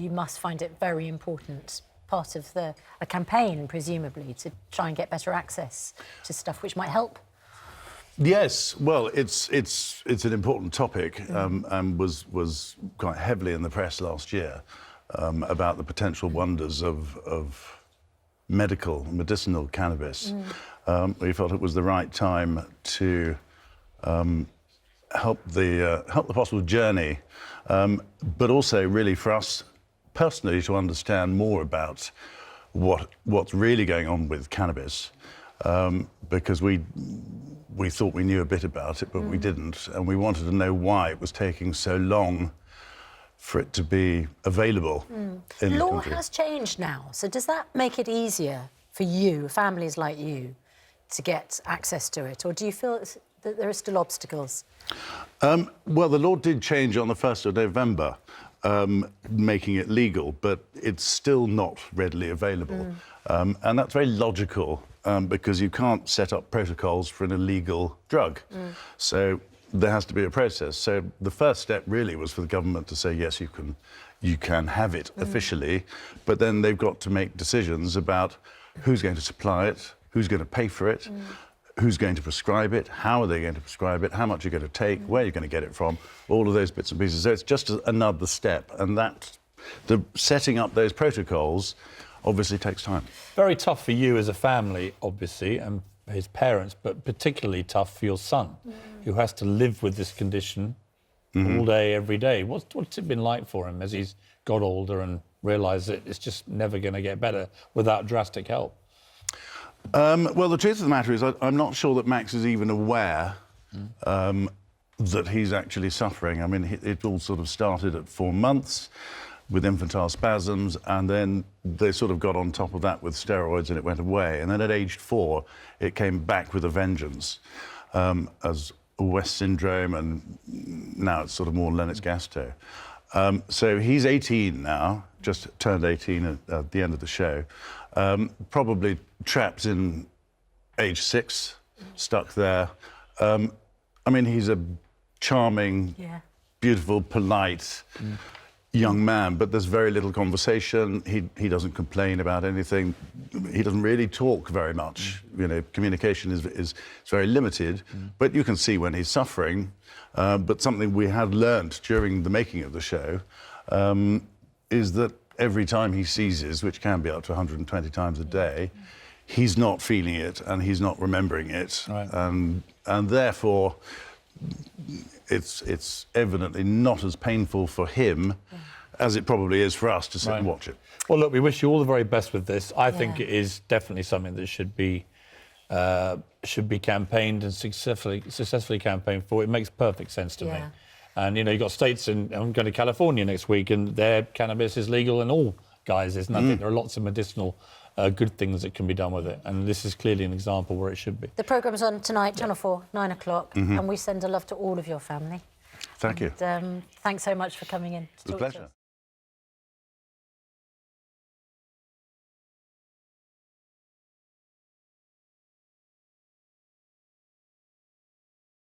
you must find it very important, part of a campaign, presumably, to try and get better access to stuff which might help. Yes, well, it's an important topic, and was quite heavily in the press last year about the potential wonders of medicinal cannabis. We felt it was the right time to help the possible journey, but also really for us personally to understand more about what's really going on with cannabis, because we thought we knew a bit about it, but we didn't, and we wanted to know why it was taking so long for it to be available in the Law country. has changed now, so does that make it easier for you, families like you, to get access to it, or do you feel that there are still obstacles? Well, the law did change on the 1st of November, making it legal, but it's still not readily available. And that's very logical, because you can't set up protocols for an illegal drug. So there has to be a process. So the first step really was for the government to say, yes, you can have it officially, but then they've got to make decisions about who's going to supply it, who's going to pay for it, who's going to prescribe it, how are they going to prescribe it, how much you're going to take, where you're going to get it from, all of those bits and pieces. So it's just another step, and the setting up those protocols obviously takes time. Very tough for you as a family, obviously, and his parents, but particularly tough for your son, who has to live with this condition all day, every day. What's it been like for him as he's got older and realised that it's just never going to get better without drastic help? Well, the truth of the matter is I'm not sure that Max is even aware that he's actually suffering. I mean, it all sort of started at 4 months with infantile spasms, and then they sort of got on top of that with steroids and it went away. And then at age 4, it came back with a vengeance as West syndrome, and now it's sort of more Lennox-Gastaut. So he's 18 now, just turned 18 at the end of the show. Probably trapped in age 6, stuck there. I mean, he's a charming, beautiful, polite young man, but there's very little conversation. He doesn't complain about anything. He doesn't really talk very much. You know, communication is very limited, but you can see when he's suffering. But something we had learnt during the making of the show is that every time he seizes, which can be up to 120 times a day, he's not feeling it and he's not remembering it. Right. And therefore, it's evidently not as painful for him as it probably is for us to sit and watch it. Well, look, we wish you all the very best with this. I think it is definitely something that should be campaigned and successfully campaigned for. It makes perfect sense to me. And, you know, you've got states, and I'm going to California next week, and their cannabis is legal in all guises. And I think there are lots of medicinal good things that can be done with it. And this is clearly an example where it should be. The programme's on tonight, Channel 4, 9 o'clock, and we send a love to all of your family. Thank you. Thanks so much for coming in to It's a talk to pleasure. us.